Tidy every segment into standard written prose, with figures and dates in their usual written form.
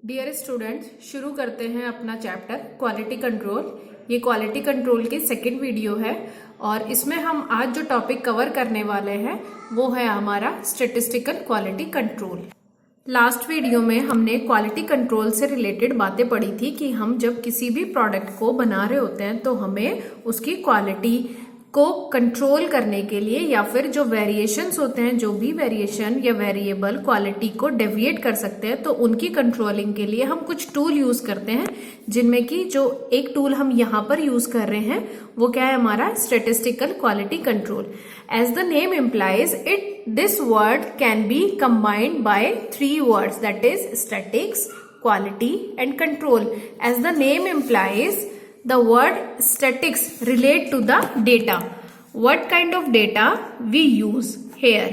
Dear students, शुरू करते हैं अपना चैप्टर क्वालिटी कंट्रोल। ये क्वालिटी कंट्रोल की सेकंड वीडियो है और इसमें हम आज जो टॉपिक कवर करने वाले हैं वो है हमारा statistical quality control. Last video में हमने क्वालिटी कंट्रोल से रिलेटेड बातें पढ़ी थी कि हम जब किसी भी प्रोडक्ट को बना रहे होते हैं तो हमें उसकी क्वालिटी को कंट्रोल करने के लिए या फिर जो वेरिएशंस होते हैं, जो भी वेरिएशन या वेरिएबल क्वालिटी को डेविएट कर सकते हैं, तो उनकी कंट्रोलिंग के लिए हम कुछ टूल यूज करते हैं, जिनमें कि जो एक टूल हम यहाँ पर यूज कर रहे हैं वो क्या है, हमारा statistical quality control. As the name implies this word can be combined by three words, that is statics, quality and control. As the name implies, the word statics relate to the data. What kind of data we use here?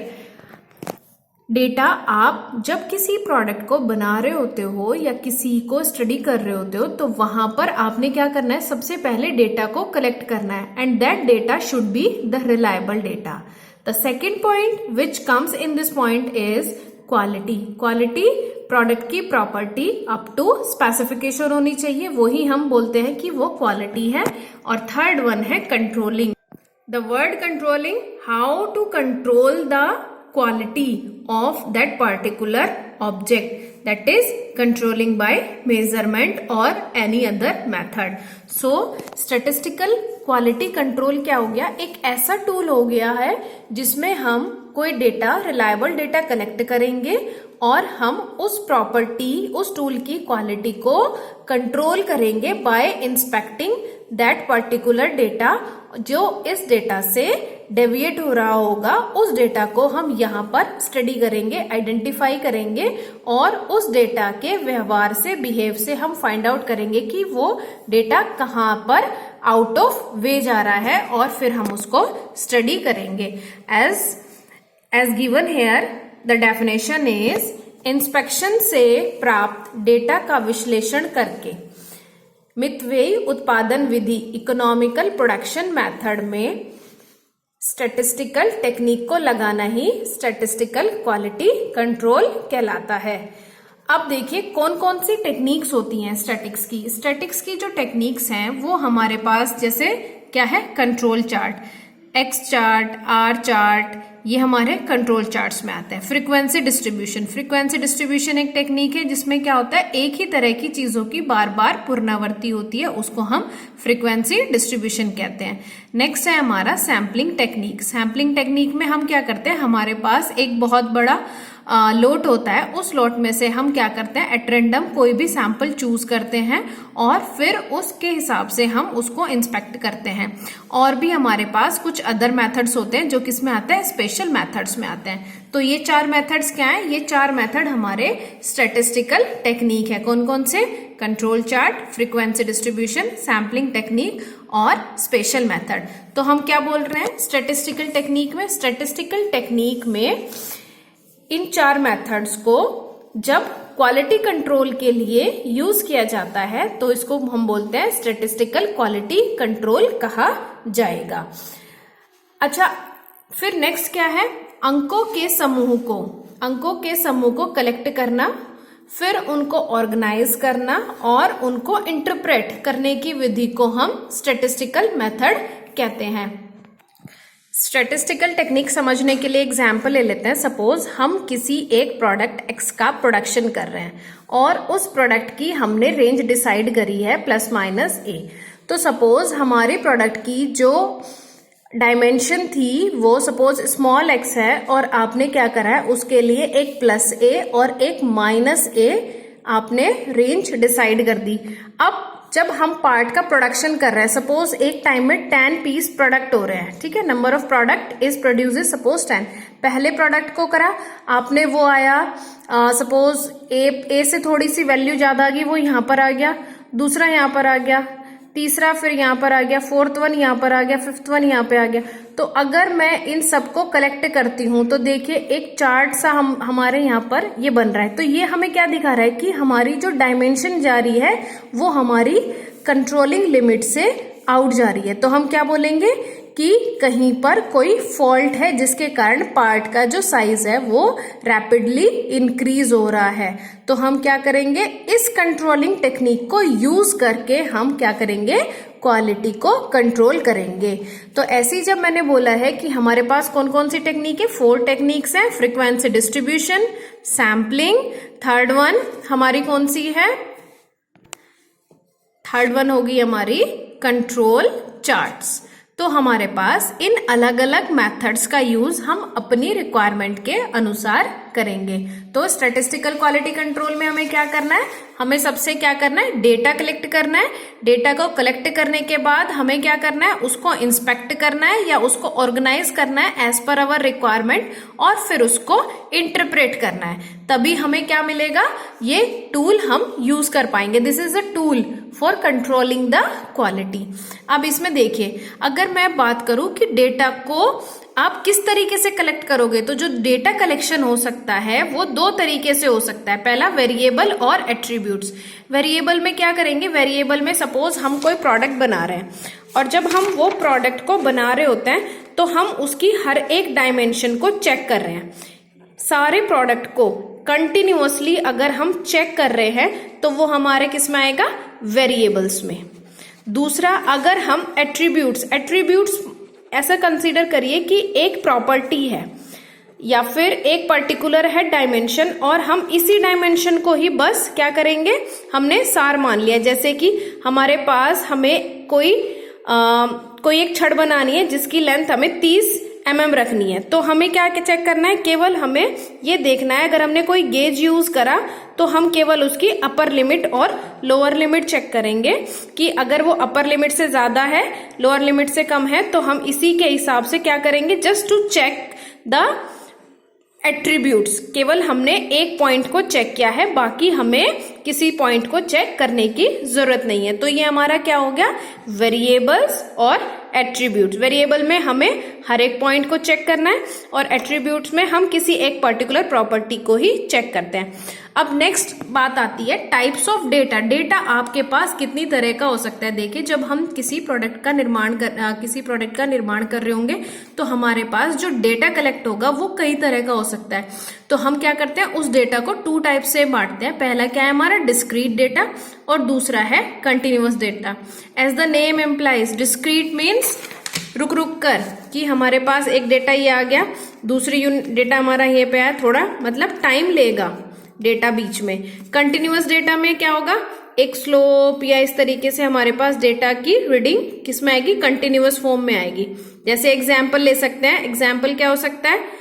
Data आप जब किसी product को बना रहे होते हो या किसी को स्टडी कर रहे होते हो तो वहां पर आपने क्या करना है, सबसे पहले डेटा को कलेक्ट करना है and that data should be the reliable data. The second point which comes in this point is quality. Quality product की प्रॉपर्टी अप टू स्पेसिफिकेशन होनी चाहिए, वो ही हम बोलते हैं कि वो क्वालिटी है। और थर्ड वन है controlling. The word controlling, how to control the quality of that particular object, that is controlling by measurement or any other method. So statistical quality control क्या हो गया, एक ऐसा टूल हो गया है जिसमें हम कोई डेटा, रिलायबल डेटा कलेक्ट करेंगे और हम उस प्रॉपर्टी, उस टूल की क्वालिटी को कंट्रोल करेंगे by inspecting that particular data. जो इस डेटा से डेविएट हो रहा होगा उस डेटा को हम यहाँ पर स्टडी करेंगे, आइडेंटिफाई करेंगे और उस डेटा के व्यवहार से, बिहेव से हम फाइंड आउट करेंगे कि वो डेटा कहाँ पर आउट ऑफ वे जा रहा है और फिर हम उसको स्टडी करेंगे। As given here the definition is inspection से प्राप्त डेटा का विश्लेषण करके मितव्ययी उत्पादन विधि, इकोनॉमिकल प्रोडक्शन मेथड में स्टैटिस्टिकल टेक्निक को लगाना ही स्टैटिस्टिकल क्वालिटी कंट्रोल कहलाता है। अब देखिए कौन कौन सी टेक्निक्स होती हैं स्टैटिक्स की। स्टैटिक्स की जो टेक्निक्स हैं वो हमारे पास जैसे क्या है, control chart, X chart, R chart, ये हमारे कंट्रोल चार्ट्स में आते हैं। फ्रीक्वेंसी डिस्ट्रीब्यूशन, फ्रीक्वेंसी डिस्ट्रीब्यूशन एक टेक्निक है जिसमें क्या होता है, एक ही तरह की चीजों की बार बार पुनरावृत्ति होती है, उसको हम फ्रीक्वेंसी डिस्ट्रीब्यूशन कहते हैं। नेक्स्ट है हमारा सैम्पलिंग टेक्निक। सैम्पलिंग टेक्निक में हम क्या करते हैं, हमारे पास एक बहुत बड़ा लोट होता है, उस लोट में से हम क्या करते हैं, एट रैंडम कोई भी सैंपल चूज करते हैं और फिर उसके हिसाब से हम उसको इंस्पेक्ट करते हैं। और भी हमारे पास कुछ अदर मेथड्स होते हैं जो किस में आते हैं, स्पेशल मेथड्स में आते हैं। तो ये चार मेथड्स क्या हैं, ये चार मेथड हमारे स्टैटिस्टिकल टेक्निक है। कौन कौन से, control chart, frequency distribution, sampling technique और स्पेशल मेथड। तो हम क्या बोल रहे हैं स्टैटिस्टिकल टेक्निक में, स्टैटिस्टिकल टेक्निक में इन चार मेथड्स को जब क्वालिटी कंट्रोल के लिए यूज किया जाता है तो इसको हम बोलते हैं स्टैटिस्टिकल क्वालिटी कंट्रोल कहा जाएगा। अच्छा, फिर नेक्स्ट क्या है, अंकों के समूह को कलेक्ट करना, फिर उनको ऑर्गेनाइज करना और उनको इंटरप्रेट करने की विधि को हम स्टैटिस्टिकल मेथड कहते हैं। स्टैटिस्टिकल टेक्निक समझने के लिए एग्जाम्पल ले लेते हैं। सपोज हम किसी एक प्रोडक्ट एक्स का प्रोडक्शन कर रहे हैं और उस प्रोडक्ट की हमने रेंज डिसाइड करी है +- ए। तो सपोज हमारे प्रोडक्ट की जो डायमेंशन थी वो सपोज स्मॉल एक्स है और आपने क्या करा है, उसके लिए एक +a और एक -a आपने रेंज डिसाइड कर दी। अब जब हम पार्ट का प्रोडक्शन कर रहे हैं, सपोज एक टाइम में 10 पीस प्रोडक्ट हो रहे हैं, ठीक है, number of product is produces suppose 10। पहले प्रोडक्ट को करा आपने, वो आया सपोज ए से थोड़ी सी वैल्यू ज्यादा आ गई, वो यहाँ पर आ गया, दूसरा यहाँ पर आ गया, तीसरा फिर यहाँ पर आ गया, फोर्थ वन यहाँ पर आ गया, फिफ्थ वन यहाँ पे आ गया। तो अगर मैं इन सबको कलेक्ट करती हूँ तो देखिए एक चार्ट सा हमारे यहाँ पर ये बन रहा है। तो ये हमें क्या दिखा रहा है कि हमारी जो डायमेंशन जा रही है वो हमारी कंट्रोलिंग लिमिट से आउट जा रही है। तो हम क्या बोलेंगे कि कहीं पर कोई फॉल्ट है जिसके कारण पार्ट का जो साइज है वो रैपिडली इंक्रीज हो रहा है। तो हम क्या करेंगे, इस कंट्रोलिंग टेक्निक को यूज करके हम क्या करेंगे, क्वालिटी को कंट्रोल करेंगे। तो ऐसे जब मैंने बोला है कि हमारे पास कौन कौन सी टेक्निक है, 4 टेक्निक्स हैं, frequency distribution, sampling, third one हमारी कौन सी है, थर्ड वन होगी हमारी कंट्रोल चार्ट्स। तो हमारे पास इन अलग अलग मेथड्स का यूज हम अपनी रिक्वायरमेंट के अनुसार करेंगे। तो स्टैटिस्टिकल क्वालिटी कंट्रोल में हमें क्या करना है, हमें सबसे क्या करना है, डेटा कलेक्ट करना है। डेटा को कलेक्ट करने के बाद हमें क्या करना है, उसको इंस्पेक्ट करना है या उसको ऑर्गेनाइज करना है एज पर अवर रिक्वायरमेंट, और फिर उसको इंटरप्रेट करना है। तभी हमें क्या मिलेगा, ये टूल हम यूज कर पाएंगे। This is a tool for controlling the quality. अब इसमें देखिए, अगर मैं बात करूं कि डेटा को आप किस तरीके से कलेक्ट करोगे, तो जो डेटा कलेक्शन हो सकता है वो 2 तरीके से हो सकता है। पहला वेरिएबल और एट्रीब्यूट्स। वेरिएबल में क्या करेंगे, वेरिएबल में सपोज हम कोई प्रोडक्ट बना रहे हैं, और जब हम वो प्रोडक्ट को बना रहे होते हैं तो हम उसकी हर एक डायमेंशन को चेक कर रहे हैं। सारे प्रोडक्ट को कंटिन्यूअसली अगर हम चेक कर रहे हैं तो वो हमारे किस में आएगा, वेरिएबल्स में। दूसरा, अगर हम एट्रीब्यूट्स ऐसा कंसीडर करिए कि एक प्रॉपर्टी है या फिर एक पर्टिकुलर है डायमेंशन, और हम इसी डायमेंशन को ही बस क्या करेंगे, हमने सार मान लिया। जैसे कि हमारे पास हमें कोई एक छड़ बनानी है जिसकी लेंथ हमें 30 mm रखनी है, तो हमें क्या चेक करना है, केवल हमें ये देखना है, अगर हमने कोई गेज यूज करा तो हम केवल उसकी अपर लिमिट और लोअर लिमिट चेक करेंगे कि अगर वो अपर लिमिट से ज्यादा है, लोअर लिमिट से कम है, तो हम इसी के हिसाब से क्या करेंगे, just to check the attributes. केवल हमने एक पॉइंट को चेक किया है, बाकी हमें किसी पॉइंट को चेक करने की जरूरत नहीं है। तो ये हमारा क्या हो गया, वेरिएबल्स और एट्रीब्यूट्स। वेरिएबल में हमें हर एक पॉइंट को चेक करना है, और एट्रीब्यूट्स में हम किसी एक पर्टिकुलर प्रॉपर्टी को ही चेक करते हैं। अब नेक्स्ट बात आती है टाइप्स ऑफ डेटा। डेटा आपके पास कितनी तरह का हो सकता है। देखिए, जब हम किसी प्रोडक्ट का निर्माण कर रहे होंगे तो हमारे पास जो डेटा कलेक्ट होगा वो कई तरह का हो सकता है। तो हम क्या करते हैं, उस डेटा को 2 टाइप से बांटते हैं। पहला क्या है हमारा, डिस्क्रीट डेटा, और दूसरा है continuous data. As the name employs, discrete means रुक रुक कर, कि हमारे पास एक डेटा ये आ गया, दूसरी डेटा हमारा ये पे आया, थोड़ा मतलब टाइम लेगा डेटा बीच में। कंटिन्यूअस डेटा में क्या होगा, एक स्लोप या इस तरीके से हमारे पास डेटा की रीडिंग किस में आएगी, कंटिन्यूअस फॉर्म में आएगी। जैसे एग्जाम्पल ले सकते हैं, एग्जाम्पल क्या हो सकता है,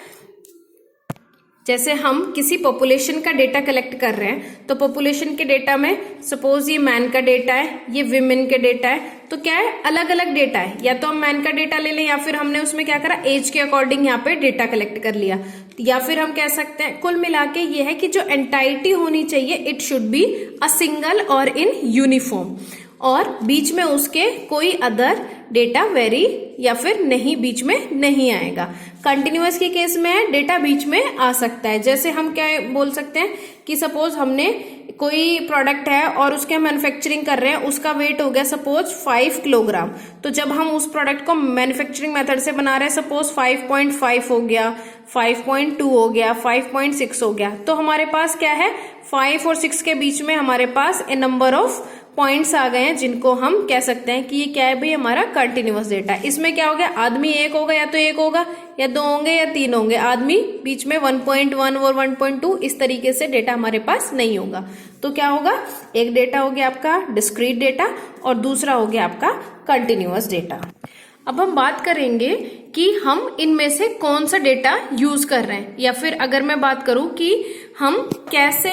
जैसे हम किसी पॉपुलेशन का डेटा कलेक्ट कर रहे हैं, तो पॉपुलेशन के डेटा में सपोज ये मैन का डेटा है, ये विमेन के डेटा है, तो क्या है, अलग अलग डेटा है। या तो हम मैन का डेटा ले लें, या फिर हमने उसमें क्या करा, एज के अकॉर्डिंग यहाँ पे डेटा कलेक्ट कर लिया। या फिर हम कह सकते हैं, कुल मिला के ये है कि जो एंटाइटी होनी चाहिए, it should be a single और इन यूनिफॉर्म, और बीच में उसके कोई अदर डेटा वेरी या फिर नहीं, बीच में नहीं आएगा। कंटिन्यूअस के केस में डेटा बीच में आ सकता है। जैसे हम क्या बोल सकते हैं कि सपोज हमने कोई प्रोडक्ट है और उसके मैन्युफैक्चरिंग कर रहे हैं, उसका वेट हो गया सपोज 5 किलोग्राम। तो जब हम उस प्रोडक्ट को मैन्युफैक्चरिंग मेथड से बना रहे हैं, सपोज 5.5 हो गया, 5.2 हो गया, 5.6 हो गया, तो हमारे पास क्या है, 5 और 6 के बीच में हमारे पास ए नंबर ऑफ पॉइंट्स आ गए हैं, जिनको हम कह सकते हैं कि ये क्या है भाई, हमारा कंटिन्यूअस डेटा है। इसमें क्या हो गया, आदमी एक होगा, या तो एक होगा, या 2 होंगे, या 3 होंगे। आदमी बीच में 1.1 और 1.2 इस तरीके से डेटा हमारे पास नहीं होगा। तो क्या होगा, एक डेटा हो गया आपका डिस्क्रीट डेटा, और दूसरा हो गया आपका कंटिन्यूअस डेटा। अब हम बात करेंगे कि हम इनमें से कौन सा डेटा यूज कर रहे हैं, या फिर अगर मैं बात करूं कि हम कैसे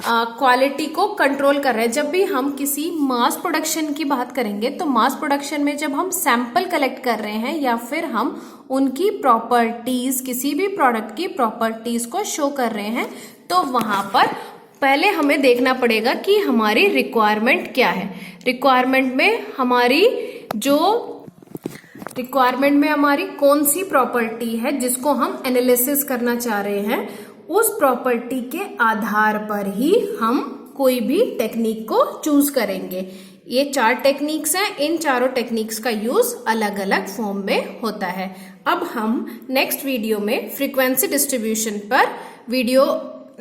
क्वालिटी को कंट्रोल कर रहे हैं। जब भी हम किसी मास प्रोडक्शन की बात करेंगे, तो मास प्रोडक्शन में जब हम सैंपल कलेक्ट कर रहे हैं, या फिर हम उनकी प्रॉपर्टीज, किसी भी प्रोडक्ट की प्रॉपर्टीज को शो कर रहे हैं, तो वहां पर पहले हमें देखना पड़ेगा कि हमारी रिक्वायरमेंट क्या है। रिक्वायरमेंट में हमारी कौन सी प्रॉपर्टी है जिसको हम एनालिसिस करना चाह रहे हैं, उस प्रॉपर्टी के आधार पर ही हम कोई भी टेक्निक को चूज करेंगे। ये 4 टेक्निक्स हैं, इन चारों टेक्निक्स का यूज अलग अलग फॉर्म में होता है। अब हम नेक्स्ट वीडियो में फ्रीक्वेंसी डिस्ट्रीब्यूशन पर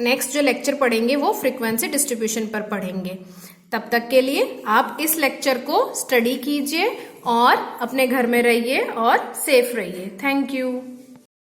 नेक्स्ट जो लेक्चर पढ़ेंगे वो फ्रीक्वेंसी डिस्ट्रीब्यूशन पर पढ़ेंगे। तब तक के लिए आप इस लेक्चर को स्टडी कीजिए और अपने घर में रहिए और सेफ रहिए। Thank you.